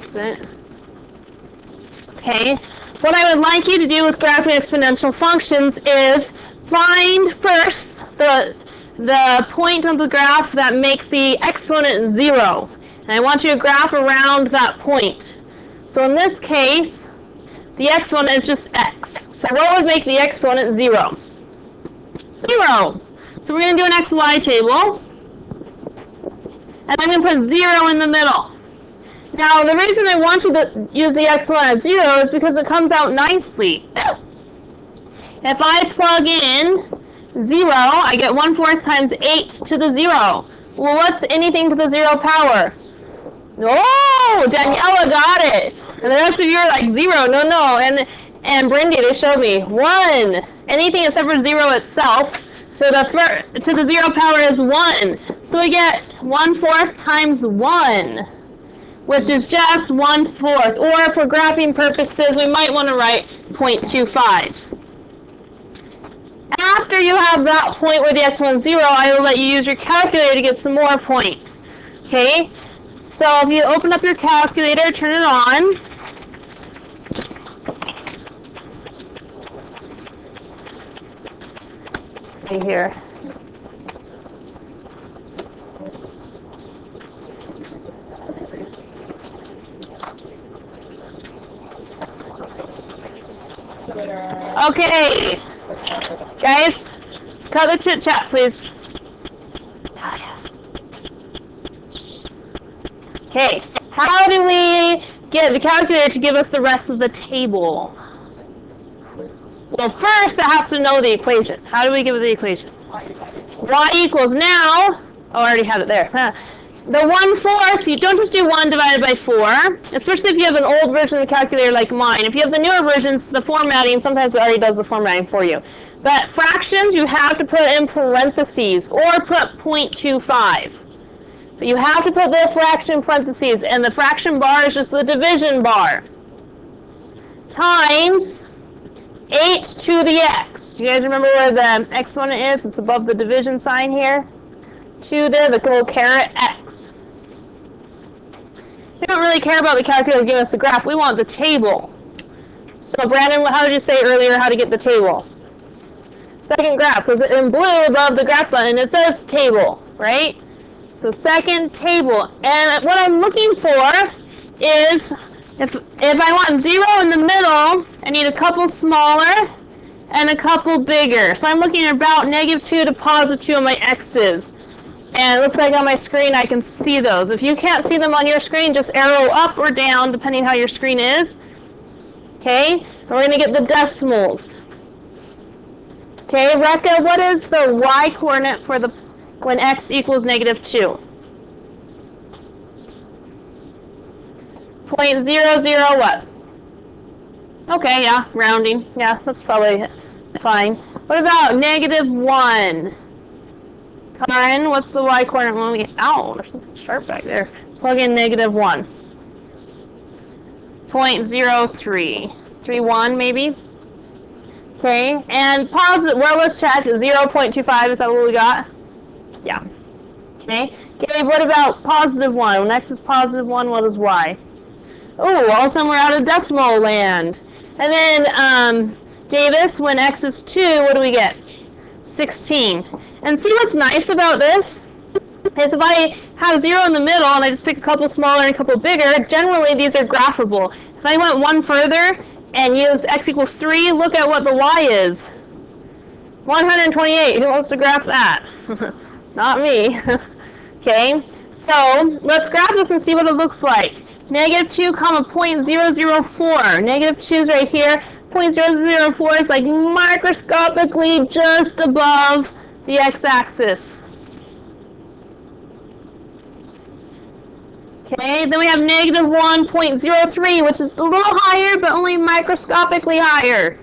accident. Okay, what I would like you to do with graphing exponential functions is find first the point on the graph that makes the exponent 0. And I want you to graph around that point. So in this case, the exponent is just x. So what would make the exponent 0? 0. So we're going to do an xy table. And I'm going to put 0 in the middle. Now, the reason I want you to use the exponent at 0 is because it comes out nicely. If I plug in 0, I get 1/4 times 8 to the 0. Well, what's anything to the 0 power? Oh, Daniela got it. And the rest of you are like 0. No. And Brindy, they showed me 1. Anything except for 0 itself. So to the 0 power is 1. So we get 1/4 times 1, which is just 1/4. Or for graphing purposes, we might want to write 0.25. After you have that point where the exponent is 0, I will let you use your calculator to get some more points. Okay? So if you open up your calculator, turn it on. Let's see here. Okay, guys, cut the chit chat, please. Okay, how do we get the calculator to give us the rest of the table? Well, first it has to know the equation. How do we give it the equation? Y equals now, oh, I already have it there. The 1/4, you don't just do 1 divided by 4, especially if you have an old version of the calculator like mine. If you have the newer versions, the formatting, sometimes it already does the formatting for you. But fractions, you have to put in parentheses, or put 0.25. But you have to put the fraction in parentheses, and the fraction bar is just the division bar. Times 8 to the x. You guys remember where the exponent is? It's above the division sign here. To there, the little caret x. We don't really care about the calculator giving us the graph. We want the table. So Brandon, how did you say earlier how to get the table? Second graph, because in blue above the graph button it says table, right? So second table. And what I'm looking for is, if I want 0 in the middle, I need a couple smaller and a couple bigger. So I'm looking at about -2 to +2 on my x's. And it looks like on my screen I can see those. If you can't see them on your screen, just arrow up or down depending how your screen is. Okay? And we're going to get the decimals. Okay, Rekha, what is the y coordinate for the when x equals -2? 0.00 what? Okay, yeah, rounding. Yeah, that's probably fine. What about -1? Karen, what's the y coordinate when we get... Ow, there's something sharp back there. Plug in -1. 0.03. 31 maybe? Okay, and positive, well, let's check. 0.25, is that what we got? Yeah. Okay, Gabe, what about +1? When x is +1, what is y? Oh, all of a sudden we're out of decimal land. And then, Davis, when x is 2, what do we get? 16. And see what's nice about this? Is if I have 0 in the middle and I just pick a couple smaller and a couple bigger, generally these are graphable. If I went one further and used x equals 3, look at what the y is. 128. Who wants to graph that? Not me. Okay, so let's graph this and see what it looks like. -2, comma 0.004. -2 is right here. 0.004 is like microscopically just above the x-axis. Okay, then we have -1.03, which is a little higher, but only microscopically higher.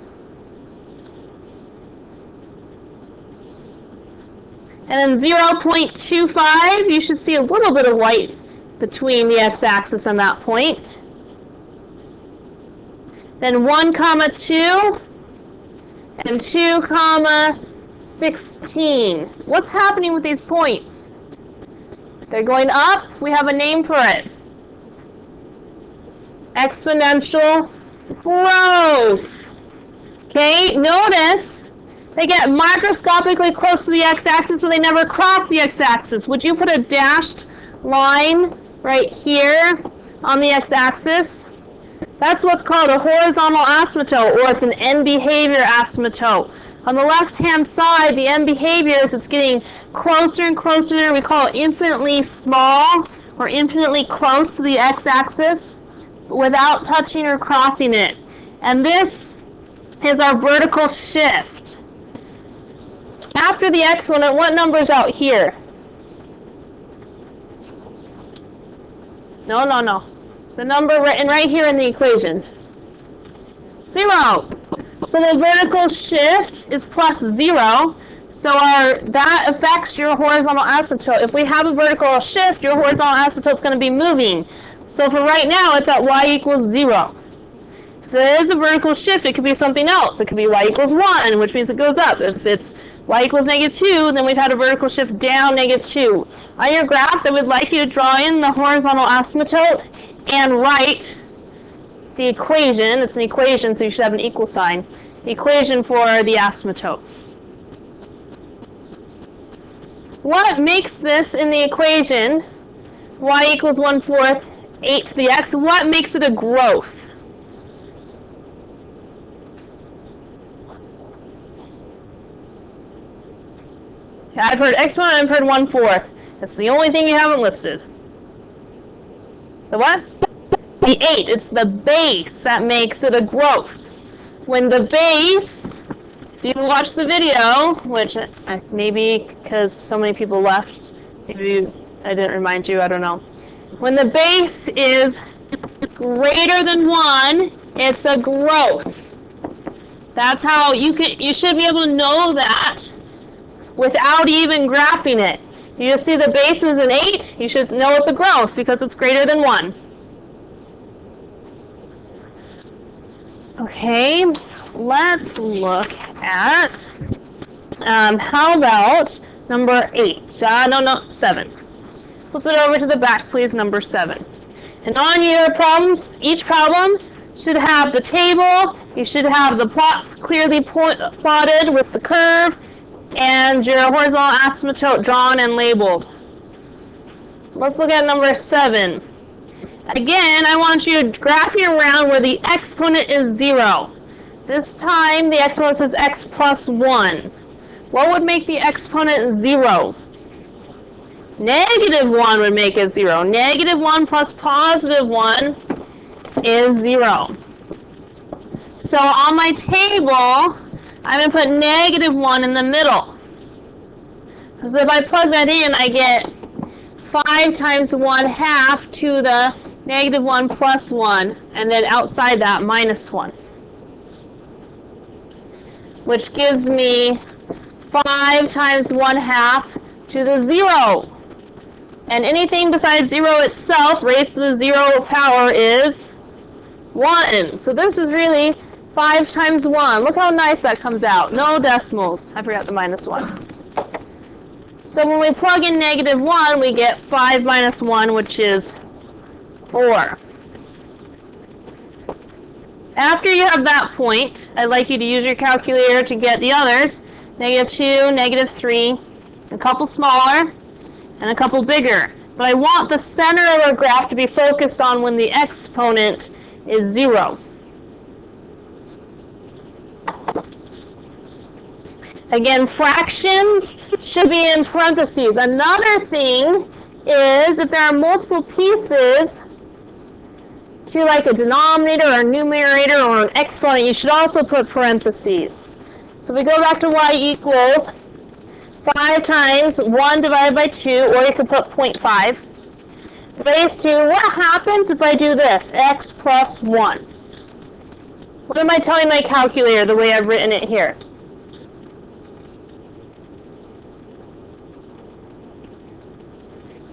And then 0.25, you should see a little bit of white between the x-axis and that point. Then 1, 2, and 2, 16. What's happening with these points? They're going up. We have a name for it. exponential growth. Okay, notice they get microscopically close to the x-axis, but they never cross the x-axis. Would you put a dashed line right here on the x-axis? That's what's called a horizontal asymptote, or it's an end behavior asymptote. On the left-hand side, the end behavior is it's getting closer and closer. We call it infinitely small or infinitely close to the x-axis without touching or crossing it. And this is our vertical shift. After the exponent, what number is out here? No. The number right here in the equation. 0. So the vertical shift is plus 0. So that affects your horizontal asymptote. If we have a vertical shift, your horizontal asymptote is going to be moving. So for right now, it's at y equals 0. If there is a vertical shift, it could be something else. It could be y equals 1, which means it goes up. If it's y equals -2, then we've had a vertical shift down -2. On your graphs, I would like you to draw in the horizontal asymptote and write the equation. It's an equation, so you should have an equal sign. The equation for the asymptote. What makes this in the equation, y equals 1/4, 8 to the x, what makes it a growth? I've heard exponent, I've heard 1/4. That's the only thing you haven't listed. The what? The 8. It's the base that makes it a growth. When the base, if you watch the video, which maybe because so many people left, maybe I didn't remind you, I don't know. When the base is greater than 1, it's a growth. That's how you should be able to know that without even graphing it. You just see the base is an 8, you should know it's a growth because it's greater than 1. Okay, let's look at, how about number 8? No, 7. Flip it over to the back, please, number 7. And on your problems, each problem should have the table, you should have the plots clearly plotted with the curve, and your horizontal asymptote drawn and labeled. Let's look at number 7. Again, I want you to graph it around where the exponent is 0. This time, the exponent says x plus 1. What would make the exponent 0? -1 would make it 0. -1 plus +1 is 0. So on my table, I'm going to put -1 in the middle. So if I plug that in, I get 5 times 1/2 to the -1 plus 1, and then outside that, -1. Which gives me 5 times 1/2 to the 0. And anything besides 0 itself, raised to the 0 power, is 1. So this is really 5 times 1. Look how nice that comes out. No decimals. I forgot the -1. So when we plug in -1, we get 5 minus 1, which is 4. After you have that point, I'd like you to use your calculator to get the others. -2, -3, a couple smaller, and a couple bigger. But I want the center of our graph to be focused on when the exponent is 0. Again, fractions should be in parentheses. Another thing is if there are multiple pieces to like a denominator or a numerator or an exponent, you should also put parentheses. So we go back to y equals 5 times 1 divided by 2, or you could put 0.5, raised to, what happens if I do this? X plus 1. What am I telling my calculator the way I've written it here?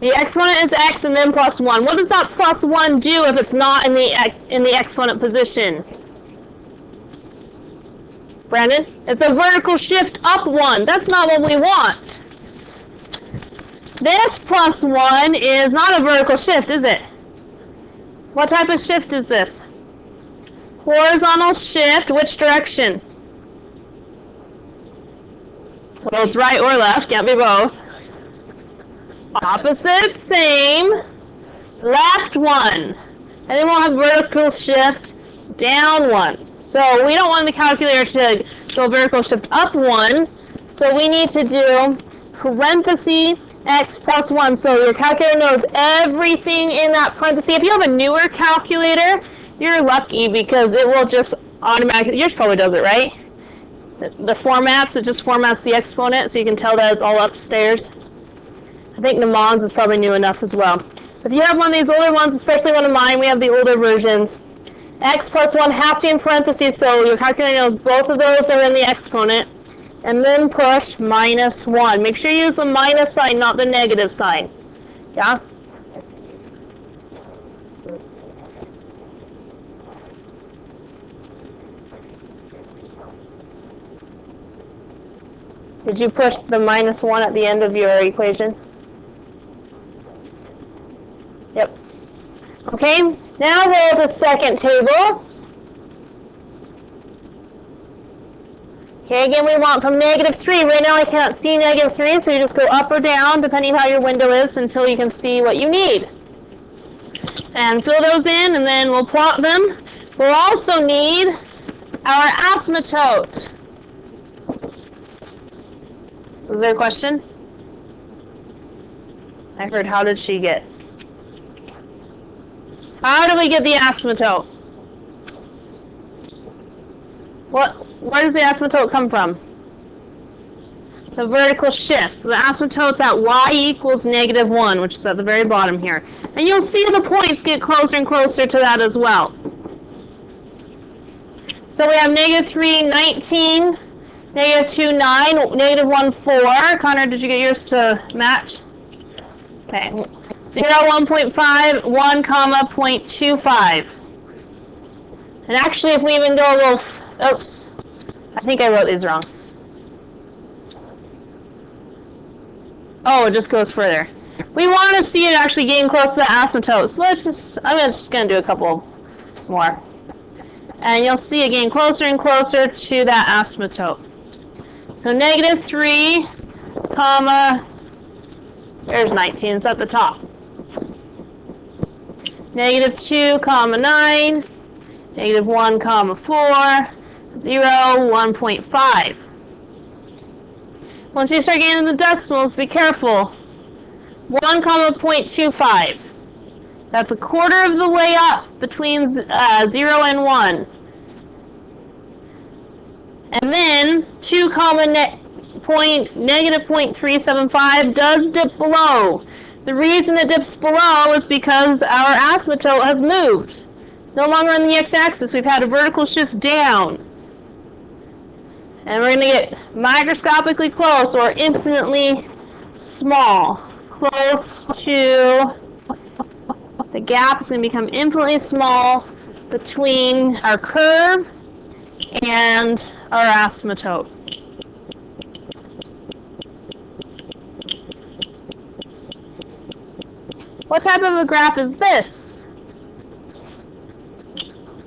The exponent is x and then plus 1. What does that plus 1 do if it's not in the exponent position? Brandon? It's a vertical shift up 1. That's not what we want. This plus 1 is not a vertical shift, is it? What type of shift is this? Horizontal shift, which direction? Well, it's right or left, can't be both. Opposite, same. Left one. And then we'll have vertical shift, down one. So we don't want the calculator to go vertical shift up one. So we need to do parenthesis x plus 1. So your calculator knows everything in that parenthesis. If you have a newer calculator, you're lucky because it will just automatically, yours probably does it, right? The formats, it just formats the exponent so you can tell that it's all upstairs. I think Namon's is probably new enough as well. If you have one of these older ones, especially one of mine, we have the older versions. X plus 1 has to be in parentheses, so your calculator knows both of those are in the exponent. And then push minus 1. Make sure you use the minus sign, not the negative sign. Yeah? Did you push the minus 1 at the end of your equation? Yep. Okay, now go to the second table. Okay, again, we want from -3. Right now I can't see -3, so you just go up or down, depending how your window is, until you can see what you need. And fill those in, and then we'll plot them. We'll also need our asymptote. Was there a question? I heard, how did she get? How do we get the asymptote? Where does the asymptote come from? The vertical shift. So the asymptote's at y equals -1, which is at the very bottom here. And you'll see the points get closer and closer to that as well. So we have -3, 19, -2, 9, -1, 4. Connor, did you get yours to match? Okay. 0, 1.5, 1, comma, 0.25. And actually, if we even go a little, oops, I think I wrote these wrong. Oh, it just goes further. We want to see it actually getting close to the asymptote. So I'm just going to do a couple more. And you'll see it getting closer and closer to that asymptote. So -3, comma, there's 19, it's at the top. -2, comma, 9, -1, comma, 4, 0, 1.5. Once you start getting into the decimals, be careful. 1, comma, 0.25. That's a quarter of the way up between 0 and 1. And then 2, comma, -0.375 does dip below. The reason it dips below is because our asymptote has moved. It's no longer on the x-axis. We've had a vertical shift down. And we're going to get microscopically close or infinitely small. Close to, the gap is going to become infinitely small between our curve and our asymptote. What type of a graph is this?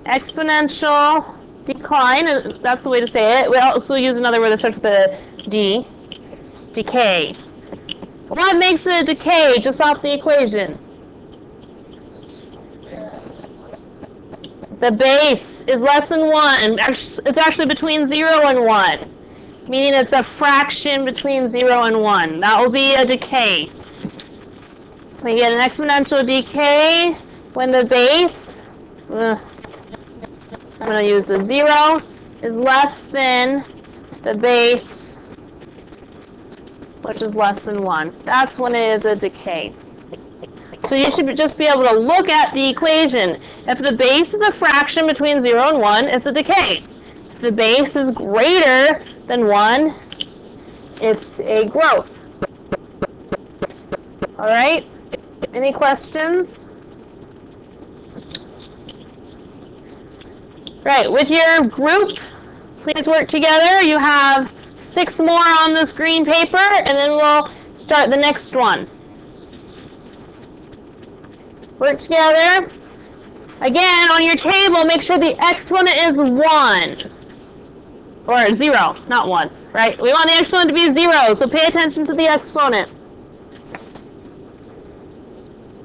Exponential decline, that's the way to say it. We also use another word that starts with a D. Decay. What makes it a decay just off the equation? The base is less than 1. It's actually between 0 and 1. Meaning it's a fraction between 0 and 1. That will be a decay. We get an exponential decay when the base, I'm going to use the 0, is less than the base, which is less than 1. That's when it is a decay. So you should just be able to look at the equation. If the base is a fraction between 0 and 1, it's a decay. If the base is greater than 1, it's a growth. All right? Any questions? Right, with your group, please work together. You have 6 more on this green paper, and then we'll start the next one. Work together. Again, on your table, make sure the exponent is 1. Or 0, not 1, right? We want the exponent to be 0, so pay attention to the exponent.